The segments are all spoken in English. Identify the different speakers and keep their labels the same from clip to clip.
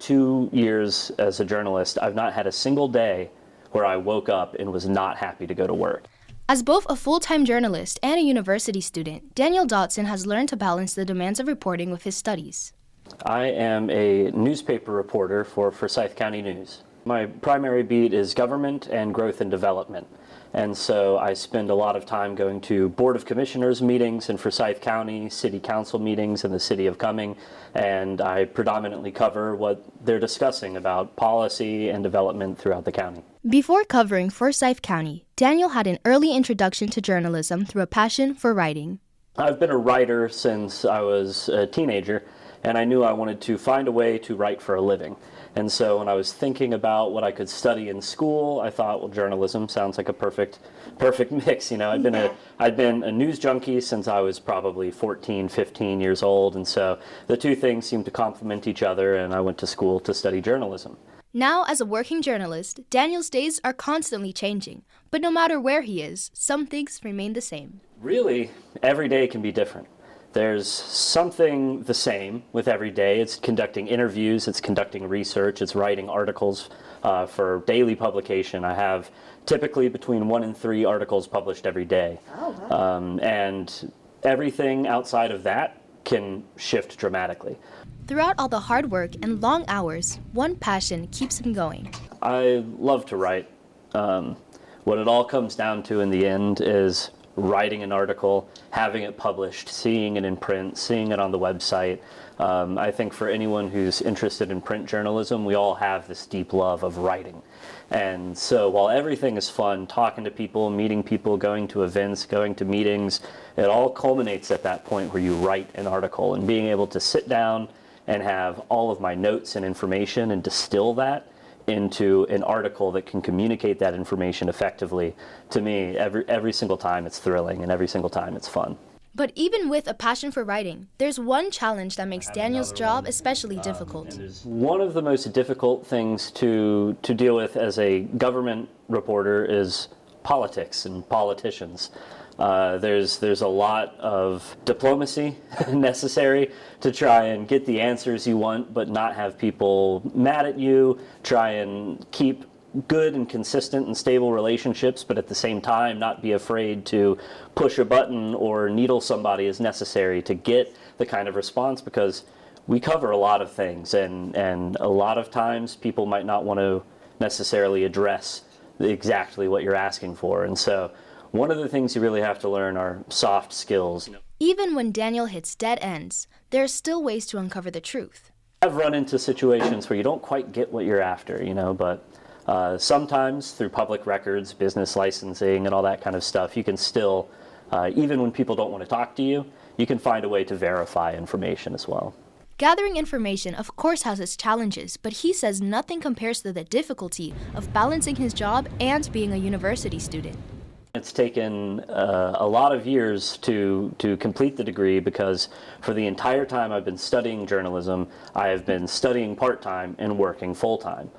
Speaker 1: 2 years as a journalist, I've not had a single day where I woke up and was not happy to go to work.
Speaker 2: As both a full-time journalist and a university student, Daniel Dotson has learned to balance the demands of reporting with his studies.
Speaker 1: I am a newspaper reporter for Forsyth County News. My primary beat is government and growth and development. And so I spend a lot of time going to Board of Commissioners meetings in Forsyth County, City Council meetings in the City of Cumming, and I predominantly cover what they're discussing about policy and development throughout the county.
Speaker 2: Before covering Forsyth County, Daniel had an early introduction to journalism through a passion for writing.
Speaker 1: I've been a writer since I was a teenager, and I knew I wanted to find a way to write for a living. And so when I was thinking about what I could study in school, I thought, well, journalism sounds like a perfect mix. You know, I'd been a news junkie since I was probably 14, 15 years old, and so the two things seemed to complement each other, and I went to school to study journalism.
Speaker 2: Now, as a working journalist, Daniel's days are constantly changing, but no matter where he is, some things remain the same.
Speaker 1: Really, every day can be different. There's something the same with every day. It's conducting interviews, it's conducting research, it's writing articles for daily publication. I have typically between 1 and 3 articles published every day.
Speaker 3: Oh, wow.
Speaker 1: And everything outside of that can shift dramatically.
Speaker 2: Throughout all the hard work and long hours, one passion keeps him going.
Speaker 1: I love to write. What it all comes down to in the end is writing an article, having it published, seeing it in print, seeing it on the website. I think for anyone who's interested in print journalism, we all have this deep love of writing. And so while everything is fun, talking to people, meeting people, going to events, going to meetings, it all culminates at that point where you write an article, and being able to sit down and have all of my notes and information and distill that into an article that can communicate that information effectively, to me, every single time it's thrilling and every single time it's fun.
Speaker 2: But even with a passion for writing, there's one challenge that makes Daniel's job especially difficult.
Speaker 1: One of the most difficult things to deal with as a government reporter is politics and politicians. There's a lot of diplomacy necessary to try and get the answers you want, but not have people mad at you, try and keep good and consistent and stable relationships, but at the same time not be afraid to push a button or needle somebody as necessary to get the kind of response, because we cover a lot of things, and a lot of times people might not want to necessarily address exactly what you're asking for. And so one of the things you really have to learn are soft skills.
Speaker 2: Even when Daniel hits dead ends, there are still ways to uncover the truth.
Speaker 1: I've run into situations where you don't quite get what you're after, but sometimes through public records, business licensing, and all that kind of stuff, you can still, even when people don't want to talk to you, you can find a way to verify information as well.
Speaker 2: Gathering information, of course, has its challenges, but he says nothing compares to the difficulty of balancing his job and being a university student.
Speaker 1: It's taken a lot of years to complete the degree, because for the entire time I've been studying journalism, I have been studying part-time and working full-time.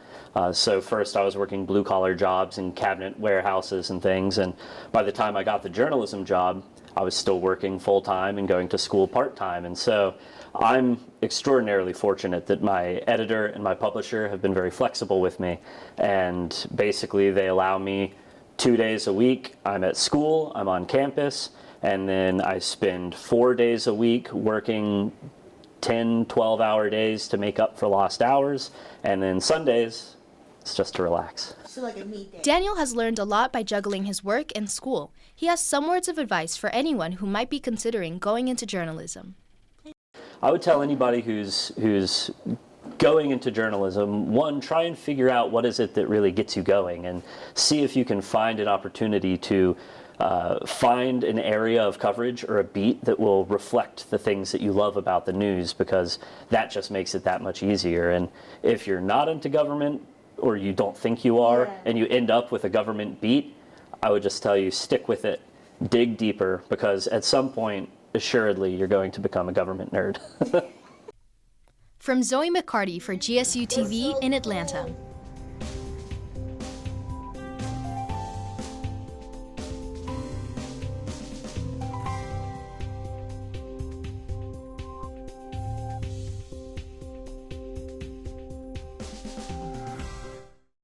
Speaker 1: So first I was working blue-collar jobs in cabinet warehouses and things, and by the time I got the journalism job, I was still working full-time and going to school part-time. And so I'm extraordinarily fortunate that my editor and my publisher have been very flexible with me, and basically they allow me 2 days a week. I'm at school, I'm on campus, and then I spend 4 days a week working 10, 12-hour days to make up for lost hours, and then Sundays, it's just to relax.
Speaker 3: So like a me day.
Speaker 2: Daniel has learned a lot by juggling his work and school. He has some words of advice for anyone who might be considering going into journalism.
Speaker 1: I would tell anybody who's going into journalism, one, try and figure out what is it that really gets you going, and see if you can find an opportunity to find an area of coverage or a beat that will reflect the things that you love about the news, because that just makes it that much easier. And if you're not into government, or you don't think you are, and you end up with a government beat, I would just tell you, stick with it, dig deeper, because at some point, assuredly, you're going to become a government nerd.
Speaker 2: From Zoey McCarty for GSU TV in Atlanta.